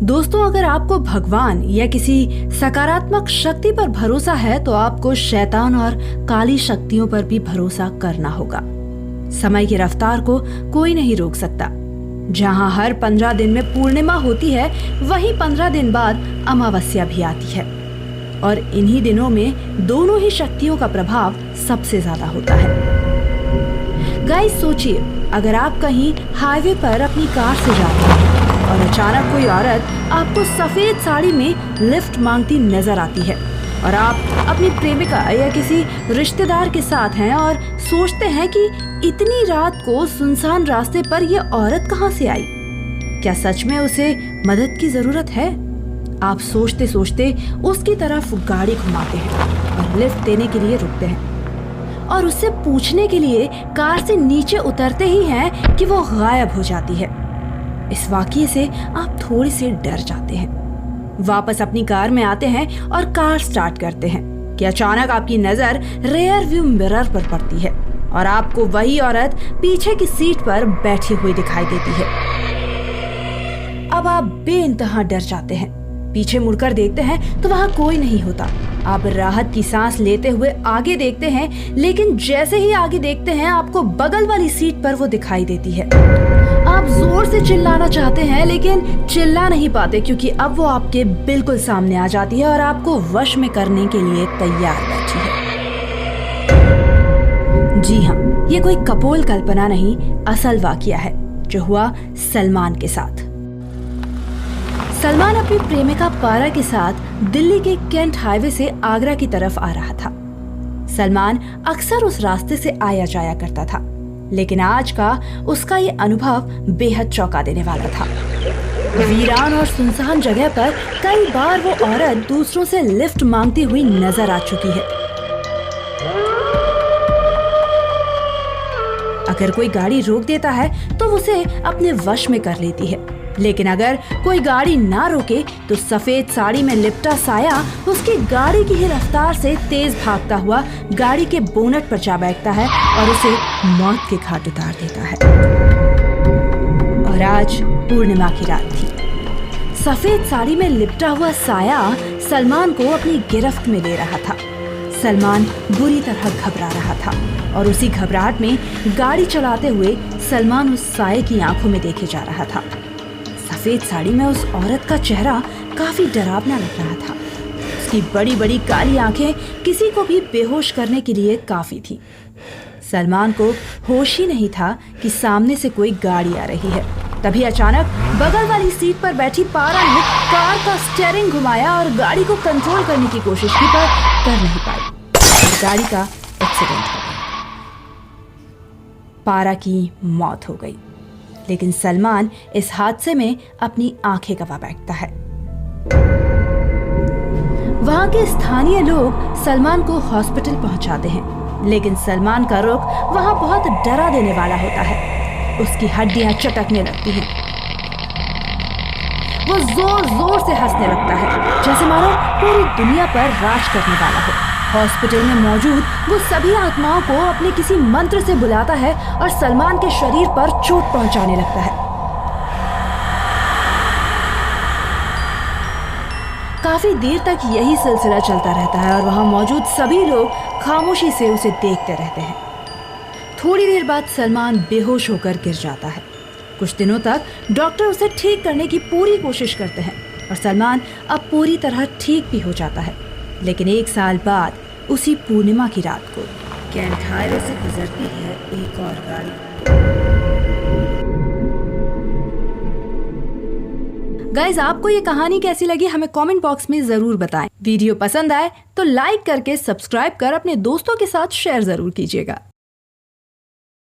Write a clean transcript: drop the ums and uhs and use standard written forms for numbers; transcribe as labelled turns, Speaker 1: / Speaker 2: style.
Speaker 1: दोस्तों, अगर आपको भगवान या किसी सकारात्मक शक्ति पर भरोसा है तो आपको शैतान और काली शक्तियों पर भी भरोसा करना होगा। समय की रफ्तार को कोई नहीं रोक सकता। जहां हर 15 दिन में पूर्णिमा होती है, वहीं 15 दिन बाद अमावस्या भी आती है और इन्हीं दिनों में दोनों ही शक्तियों का प्रभाव सबसे ज्यादा होता है। गाइस, सोचिए, अगर आप कहीं हाईवे पर अपनी कार से जाते हैं और अचानक कोई औरत आपको सफेद साड़ी में लिफ्ट मांगती नजर आती है और आप अपनी प्रेमिका या किसी रिश्तेदार के साथ हैं और सोचते हैं कि इतनी रात को सुनसान रास्ते पर यह औरत कहां से आई? क्या सच में उसे मदद की जरूरत है? आप सोचते सोचते उसकी तरफ गाड़ी घुमाते हैं और लिफ्ट देने के लिए रुकते हैं और उससे पूछने के लिए कार से नीचे उतरते ही हैं कि वो गायब हो जाती है। इस वाकये से आप थोड़ी सी डर जाते हैं। वापस अपनी कार में आते हैं और कार स्टार्ट करते हैं कि अचानक आपकी नजर रेयर व्यू मिरर पर पड़ती है और आपको वही औरत पीछे की सीट पर बैठी हुई दिखाई देती है। अब आप बेइंतहा डर जाते हैं। पीछे मुड़कर देखते हैं तो वहां कोई नहीं होता। आप राहत की सांस लेते हुए आगे देखते हैं, लेकिन जैसे ही आगे देखते हैं आपको बगल वाली सीट पर वो दिखाई देती है। आप जोर से चिल्लाना चाहते हैं लेकिन चिल्ला नहीं पाते क्योंकि अब वो आपके बिल्कुल सामने आ जाती है और आपको वश में करने के लिए तैयार बैठी है। जी हाँ, ये कोई कपोल कल्पना नहीं, असल वाकया है जो हुआ सलमान के साथ। सलमान अपनी प्रेमिका पारा के साथ दिल्ली के कैंट हाईवे से आगरा की तरफ आ रहा था। सलमान अक्सर उस रास्ते से आया जाया करता था, लेकिन आज का उसका ये अनुभव बेहद चौंका देने वाला था। वीरान और सुनसान जगह पर कई बार वो औरत दूसरों से लिफ्ट मांगती हुई नजर आ चुकी है। अगर कोई गाड़ी रोक देता है तो उसे अपने वश में कर लेती है, लेकिन अगर कोई गाड़ी ना रोके तो सफेद साड़ी में लिपटा साया उसकी गाड़ी की ही रफ्तार से तेज भागता हुआ गाड़ी के बोनट पर जा बैठता है और उसे मौत के घाट उतार देता है। और आज पूर्णिमा की रात थी। सफेद साड़ी में लिपटा हुआ साया सलमान को अपनी गिरफ्त में ले रहा था। सलमान बुरी तरह घबरा रहा था और उसी घबराहट में गाड़ी चलाते हुए सलमान उस साये की आंखों में देखे जा रहा था। सफेद साड़ी में उस औरत का चेहरा काफी डरावना लग रहा था। उसकी बड़ी बड़ी काली आंखें किसी को भी बेहोश करने के लिए काफी थी। सलमान को होश ही नहीं था कि सामने से कोई गाड़ी आ रही है। तभी अचानक बगल वाली सीट पर बैठी पारा ने कार का स्टीयरिंग घुमाया और गाड़ी को कंट्रोल करने की कोशिश की, पर कर नहीं पाई। गाड़ी का एक्सीडेंट हो गया। पारा की मौत हो गई, लेकिन सलमान इस हादसे में अपनी आंखें गंवा बैठता है। वहां के स्थानीय लोग सलमान को हॉस्पिटल पहुंचाते हैं, लेकिन सलमान का रुख वहां बहुत डरा देने वाला होता है। उसकी हड्डियां चटकने लगती हैं। वो जोर जोर से हंसने लगता है, जैसे मानो पूरी दुनिया पर राज करने वाला हो। हॉस्पिटल में मौजूद वो सभी आत्माओं को अपने किसी मंत्र से बुलाता है और सलमान के शरीर पर चोट पहुंचाने लगता है। काफी देर तक यही सिलसिला चलता रहता है और वहां मौजूद सभी लोग खामोशी से उसे देखते रहते हैं। थोड़ी देर बाद सलमान बेहोश होकर गिर जाता है। कुछ दिनों तक डॉक्टर उसे ठीक करने की पूरी कोशिश करते हैं और सलमान अब पूरी तरह ठीक भी हो जाता है। लेकिन 1 साल बाद उसी पूर्णिमा की रात को कैंट हाईवे से गुजरती है एक और गाड़ी। गाइस, आपको ये कहानी कैसी लगी हमें कमेंट बॉक्स में जरूर बताएं। वीडियो पसंद आए तो लाइक करके सब्सक्राइब कर अपने दोस्तों के साथ शेयर जरूर कीजिएगा।